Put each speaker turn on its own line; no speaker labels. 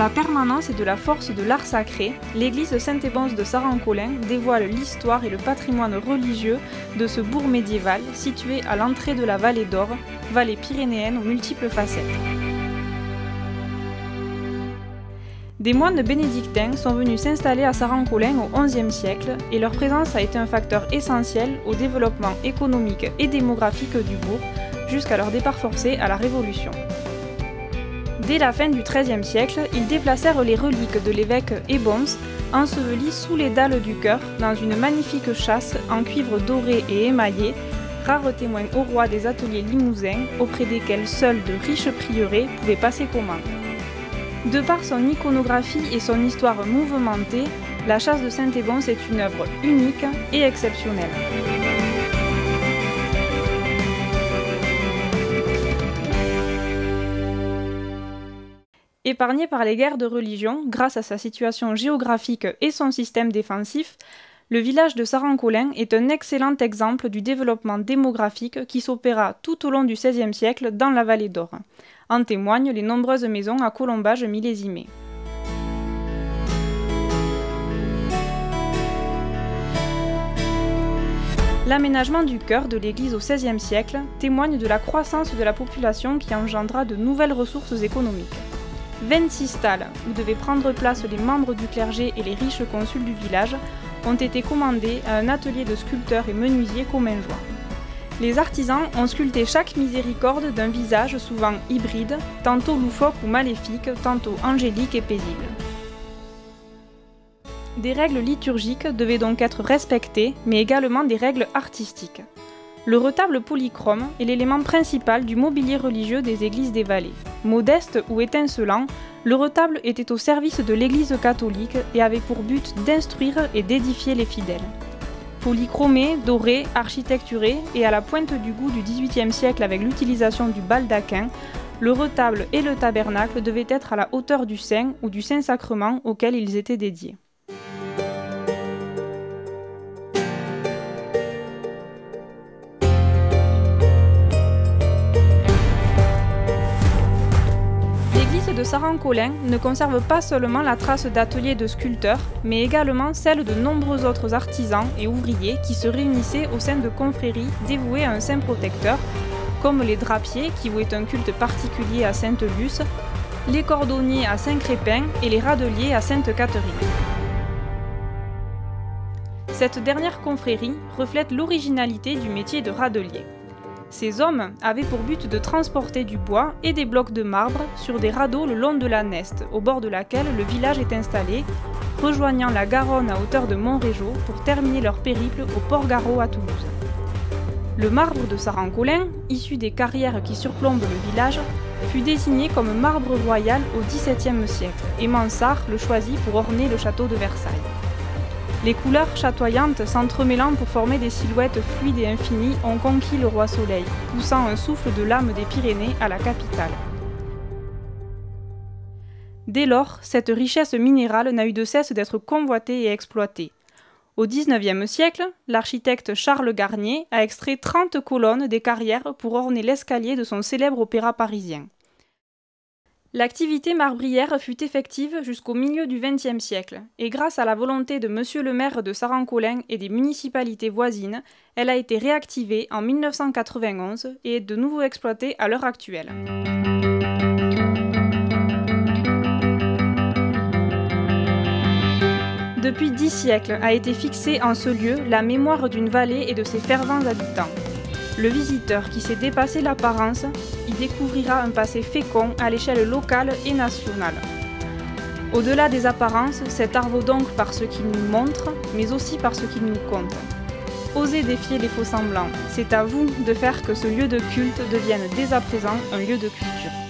la permanence et de la force de l'art sacré, l'église Saint-Ébonce de Saran-Colin dévoile l'histoire et le patrimoine religieux de ce bourg médiéval situé à l'entrée de la vallée d'Or, vallée pyrénéenne aux multiples facettes. Des moines bénédictins sont venus s'installer à Saran-Colin au XIe siècle et leur présence a été un facteur essentiel au développement économique et démographique du bourg jusqu'à leur départ forcé à la Révolution. Dès la fin du XIIIe siècle, ils déplacèrent les reliques de l'évêque Ébonce, ensevelies sous les dalles du chœur, dans une magnifique châsse en cuivre doré et émaillé, rare témoin au roi des ateliers limousins, auprès desquels seuls de riches prieurés pouvaient passer commande. De par son iconographie et son histoire mouvementée, la châsse de Saint-Ébonce est une œuvre unique et exceptionnelle. Épargné par les guerres de religion, grâce à sa situation géographique et son système défensif, le village de Saran-Colin est un excellent exemple du développement démographique qui s'opéra tout au long du XVIe siècle dans la vallée d'Or. En témoignent les nombreuses maisons à colombages millésimés. L'aménagement du chœur de l'église au XVIe siècle témoigne de la croissance de la population qui engendra de nouvelles ressources économiques. 26 stalles, où devaient prendre place les membres du clergé et les riches consuls du village, ont été commandées à un atelier de sculpteurs et menuisiers commingeois. Les artisans ont sculpté chaque miséricorde d'un visage souvent hybride, tantôt loufoque ou maléfique, tantôt angélique et paisible. Des règles liturgiques devaient donc être respectées, mais également des règles artistiques. Le retable polychrome est l'élément principal du mobilier religieux des églises des vallées. Modeste ou étincelant, le retable était au service de l'église catholique et avait pour but d'instruire et d'édifier les fidèles. Polychromé, doré, architecturé et à la pointe du goût du XVIIIe siècle avec l'utilisation du baldaquin, le retable et le tabernacle devaient être à la hauteur du Saint ou du Saint-Sacrement auquel ils étaient dédiés. L'église de Saran-Colin ne conserve pas seulement la trace d'ateliers de sculpteurs, mais également celle de nombreux autres artisans et ouvriers qui se réunissaient au sein de confréries dévouées à un saint protecteur, comme les drapiers qui vouaient un culte particulier à Sainte Luce, les cordonniers à Saint-Crépin et les radeliers à Sainte-Catherine. Cette dernière confrérie reflète l'originalité du métier de radelier. Ces hommes avaient pour but de transporter du bois et des blocs de marbre sur des radeaux le long de la Neste, au bord de laquelle le village est installé, rejoignant la Garonne à hauteur de Montrégeau pour terminer leur périple au Port-Garot à Toulouse. Le marbre de Saran-Colin, issu des carrières qui surplombent le village, fut désigné comme marbre royal au XVIIe siècle, et Mansart le choisit pour orner le château de Versailles. Les couleurs chatoyantes s'entremêlant pour former des silhouettes fluides et infinies ont conquis le roi Soleil, poussant un souffle de l'âme des Pyrénées à la capitale. Dès lors, cette richesse minérale n'a eu de cesse d'être convoitée et exploitée. Au XIXe siècle, l'architecte Charles Garnier a extrait 30 colonnes des carrières pour orner l'escalier de son célèbre opéra parisien. L'activité marbrière fut effective jusqu'au milieu du XXe siècle, et grâce à la volonté de Monsieur le maire de Saran-Colin et des municipalités voisines, elle a été réactivée en 1991 et est de nouveau exploitée à l'heure actuelle. Depuis 10 siècles a été fixée en ce lieu la mémoire d'une vallée et de ses fervents habitants. Le visiteur qui sait dépasser l'apparence y découvrira un passé fécond à l'échelle locale et nationale. Au-delà des apparences, cet art vaut donc par ce qu'il nous montre, mais aussi par ce qu'il nous conte. Osez défier les faux-semblants, c'est à vous de faire que ce lieu de culte devienne dès à présent un lieu de culture.